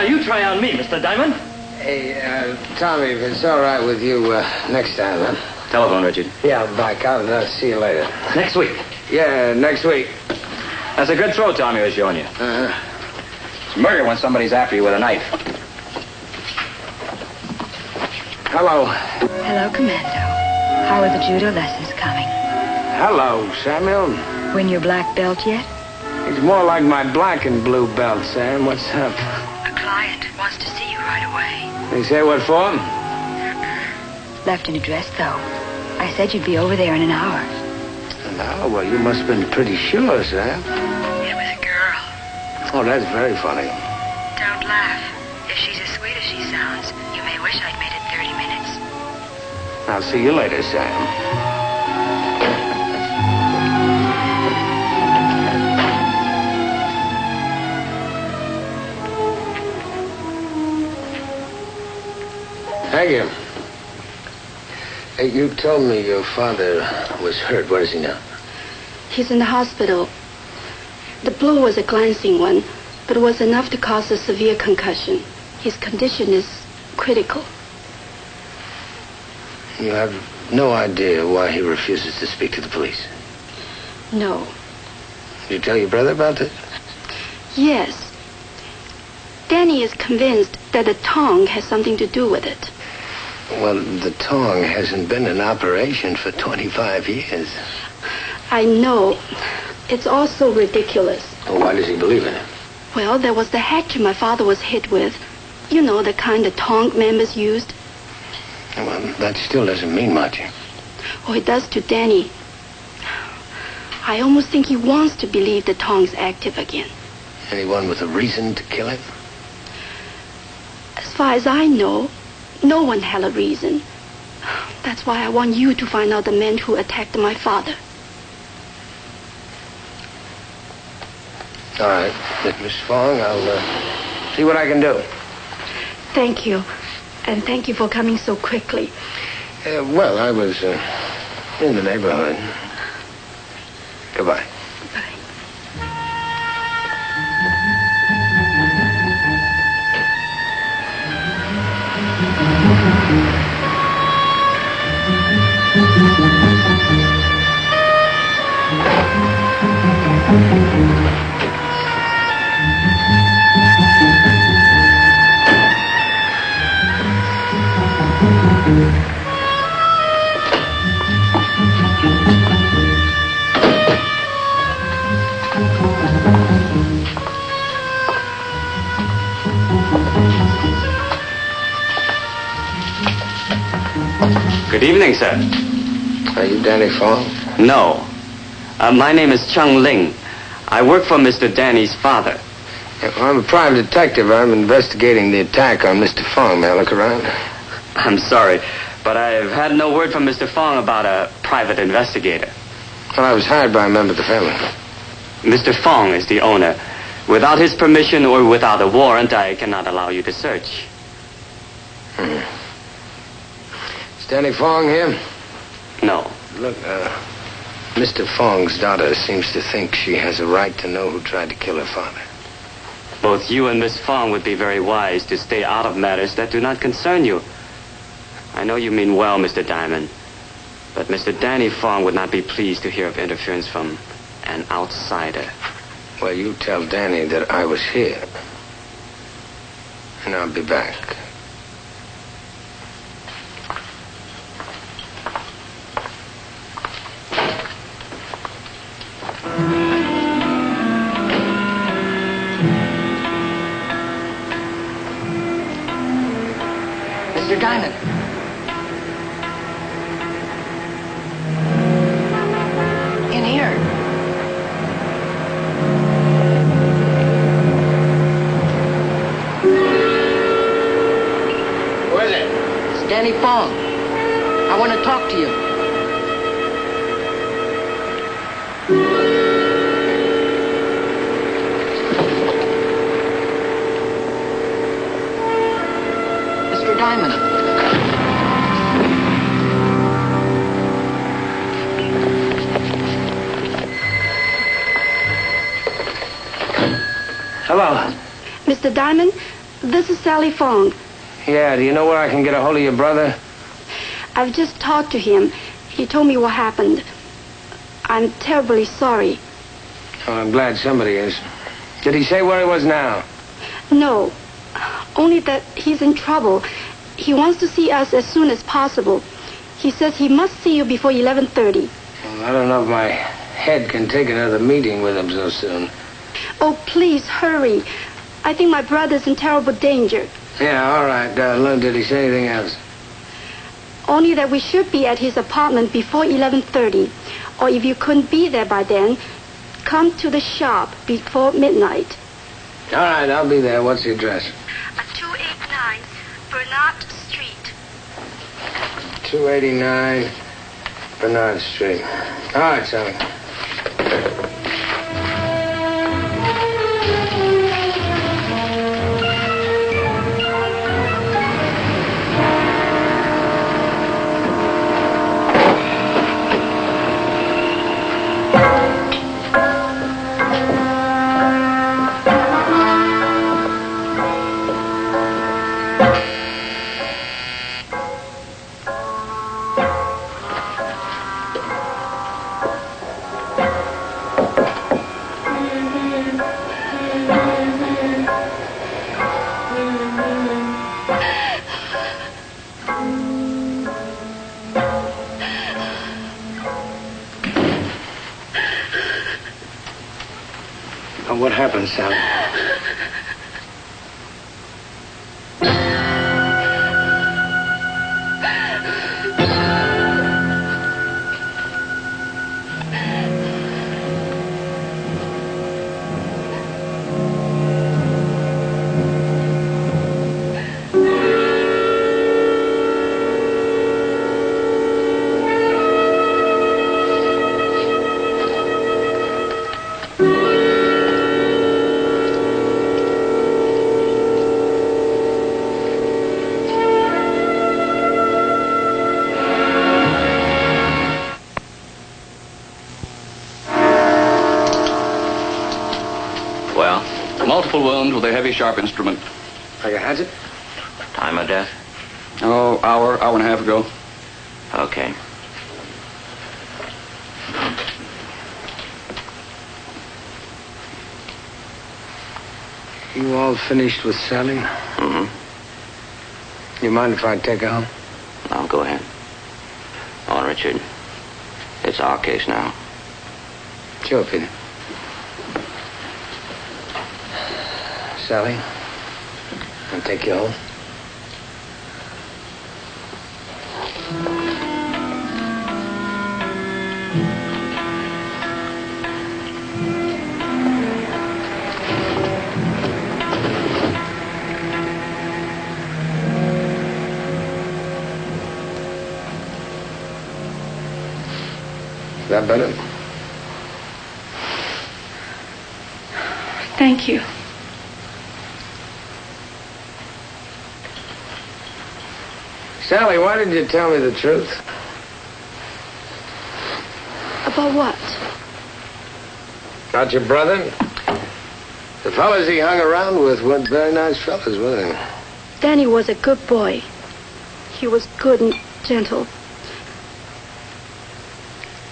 you try on me, Mr. Diamond. Hey, Tommy, if it's all right with you, next time, huh? Telephone, Richard. Yeah, I'm back. I'll see you later. Next week. Yeah, next week. That's a good throw Tommy was showing you. Uh-huh. It's murder when somebody's after you with a knife. Hello. Hello, Commando. How are the judo lessons coming? Hello, Samuel. Win your black belt yet? It's more like my black and blue belt, Sam. What's up? A client wants to see you right away. They say what for? Left an address, though. I said you'd be over there in an hour. An hour? Well, you must have been pretty sure, Sam. It was a girl. Oh, that's very funny. Don't laugh. If she's as sweet as she sounds, you may wish I'd made it 30 minutes. I'll see you later, Sam. Thank you. Hey, you told me your father was hurt. Where is he now? He's in the hospital. The blow was a glancing one, but it was enough to cause a severe concussion. His condition is critical. You have no idea why he refuses to speak to the police? No. Did you tell your brother about this? Yes. Danny is convinced that the tongue has something to do with it. Well, the tongue hasn't been in operation for 25 years. I know. It's also ridiculous. Well, why does he believe in it? Well, there was the hatchet my father was hit with. You know, the kind the tongue members used. Well, that still doesn't mean much. Oh, it does to Danny. I almost think he wants to believe the tongue's active again. Anyone with a reason to kill him? As far as I know, no one had a reason. That's why I want you to find out the men who attacked my father. All right, Miss Fong, I'll see what I can do. Thank you. And thank you for coming so quickly. Well, I was in the neighborhood. Goodbye. Good evening, sir. Are you Danny Fong? No. My name is Chung Ling. I work for Mr. Danny's father. Yeah, well, I'm a private detective. I'm investigating the attack on Mr. Fong. May I look around? I'm sorry, but I've had no word from Mr. Fong about a private investigator. Well, I was hired by a member of the family. Mr. Fong is the owner. Without his permission or without a warrant, I cannot allow you to search. Is Danny Fong here? No. Look, Mr. Fong's daughter seems to think she has a right to know who tried to kill her father. Both you and Miss Fong would be very wise to stay out of matters that do not concern you. I know you mean well, Mr. Diamond, but Mr. Danny Fong would not be pleased to hear of interference from an outsider. Well, you tell Danny that I was here, and I'll be back. Mr. Diamond. In here. Who is it? It's Danny Fong. I want to talk to you. Mr. Diamond. Hello. Mr. Diamond, This is Sally Fong. Yeah, do you know where I can get a hold of your brother? I've just talked to him. He told me what happened. I'm terribly sorry. Oh, I'm glad somebody is. Did he say where he was now? No, only that he's in trouble. He wants to see us as soon as possible. He says he must see you before 11:30. Well, I don't know if my head can take another meeting with him so soon. Oh, please, hurry. I think my brother's in terrible danger. Yeah, all right. Look, did he say anything else? Only that we should be at his apartment before 11:30. Or if you couldn't be there by then, come to the shop before midnight. All right, I'll be there. What's the address? 289 Bernard Street. 289 Bernard Street. All right, Sally. What happened, Sally? Multiple wounds with a heavy, sharp instrument. Like a hatchet? Time of death? Oh, hour and a half ago. Okay. You all finished with Sally? Mm-hmm. You mind if I take her home? No, go ahead. Oh, Richard, it's our case now. Sure, Peter. Sally, I'll take you home. Is that better? Thank you. Sally, why didn't you tell me the truth? About what? About your brother? The fellas he hung around with weren't very nice fellas, were they? Danny was a good boy. He was good and gentle.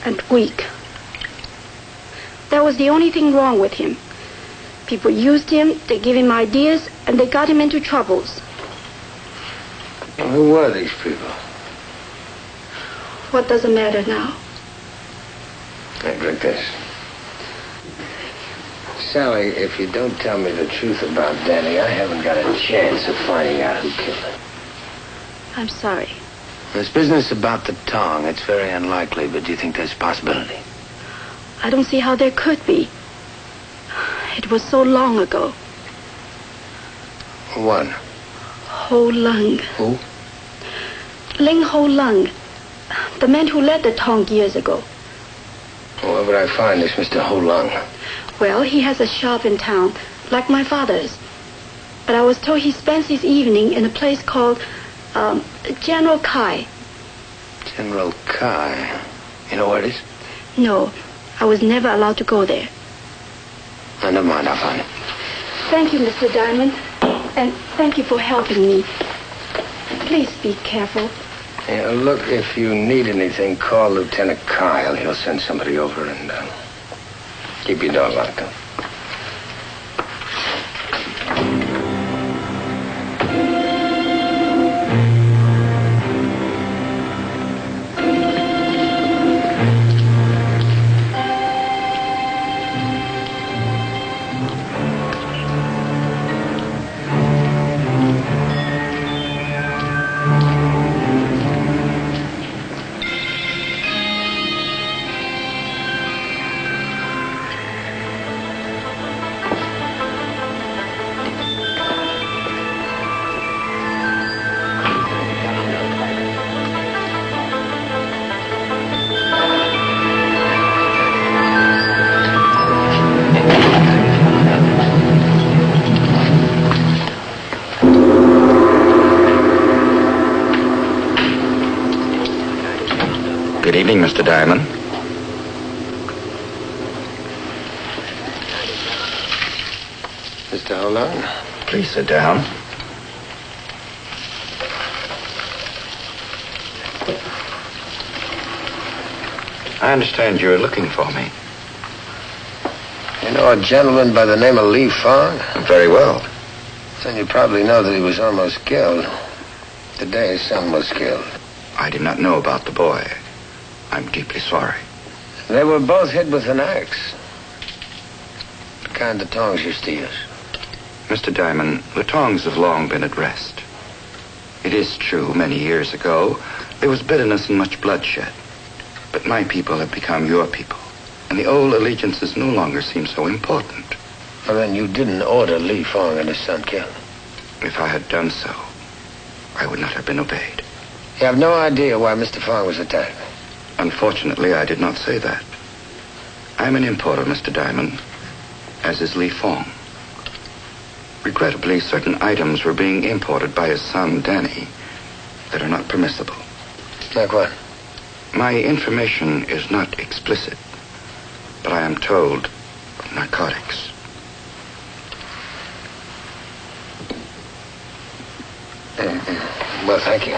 And weak. That was the only thing wrong with him. People used him, they gave him ideas, and they got him into troubles. Well, who were these people? What does it matter now? Hey, drink this. Sally, if you don't tell me the truth about Danny, I haven't got a chance of finding out who killed him. I'm sorry. This business about the tongue, it's very unlikely, but do you think there's a possibility? I don't see how there could be. It was so long ago. What? Ho Lung. Who? Ling Ho Lung. The man who led the Tong years ago. Where would I find this Mr. Ho Lung? Well, he has a shop in town, like my father's. But I was told he spends his evening in a place called General Kai. General Kai. You know where it is? No, I was never allowed to go there. Never mind, I'll find it. Thank you, Mr. Diamond. And thank you for helping me. Please be careful. Yeah, look, if you need anything, call Lieutenant Kyle. He'll send somebody over and keep your dog locked up. Good evening, Mr. Diamond. Mr. Holland? Please sit down. I understand you're looking for me. You know a gentleman by the name of Lee Fong? Very well. Then you probably know that he was almost killed. The day his son was killed. I did not know about the boy. I'm deeply sorry. They were both hit with an axe. The kind the tongs used to use. Mr. Diamond, the tongs have long been at rest. It is true, many years ago, there was bitterness and much bloodshed. But my people have become your people, and the old allegiances no longer seem so important. Well, then you didn't order Lee Fong and his son killed. If I had done so, I would not have been obeyed. You have no idea why Mr. Fong was attacked. Unfortunately, I did not say that. I'm an importer, Mr. Diamond, as is Lee Fong. Regrettably, certain items were being imported by his son, Danny, that are not permissible. Like what? My information is not explicit, but I am told narcotics. Well, thank you.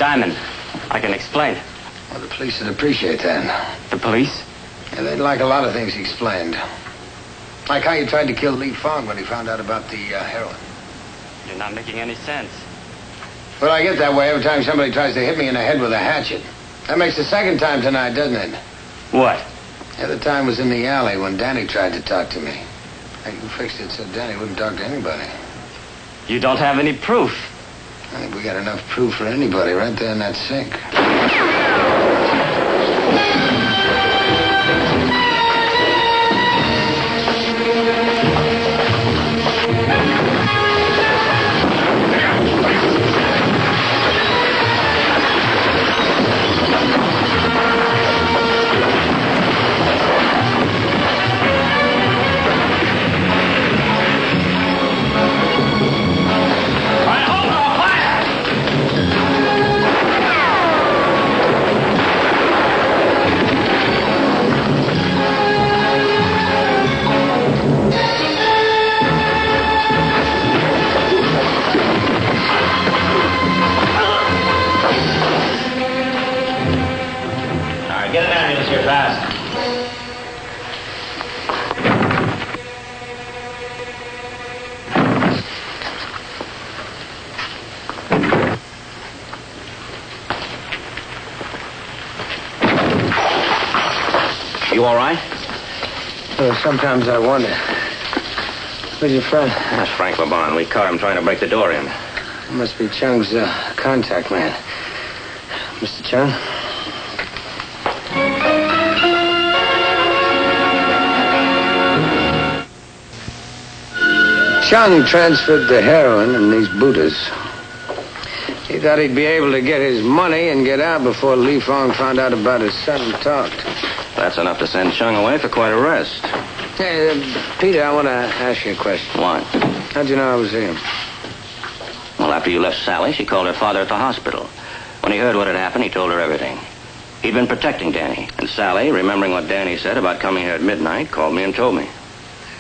Diamond, I can explain. Well, the police would appreciate that. The police? Yeah, they'd like a lot of things explained. Like how you tried to kill Lee Fong when he found out about the heroin. You're not making any sense. Well, I get that way every time somebody tries to hit me in the head with a hatchet. That makes the second time tonight, doesn't it? What? The other time was in the alley when Danny tried to talk to me. Hey, you fixed it so Danny wouldn't talk to anybody. You don't have any proof. I think we got enough proof for anybody right there in that sink. Get an ambulance here fast. You all right? Sometimes I wonder. Who's your friend? That's Frank LeBon. We caught him trying to break the door in. He must be Chung's contact man. Mr. Chung? Chung transferred the heroin and these Buddhas. He thought he'd be able to get his money and get out before Lee Fong found out about his son and talked. That's enough to send Chung away for quite a rest. Hey, Peter, I want to ask you a question. Why? How'd you know I was here? Well, after you left Sally, she called her father at the hospital. When he heard what had happened, he told her everything. He'd been protecting Danny. And Sally, remembering what Danny said about coming here at midnight, called me and told me.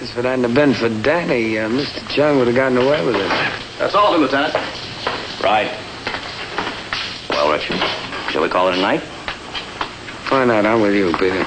If it hadn't have been for Danny, Mr. Chung would have gotten away with it. That's all of it, Lieutenant. Right. Well, Richard, shall we call it a night? Why not? I'm with you, Peter.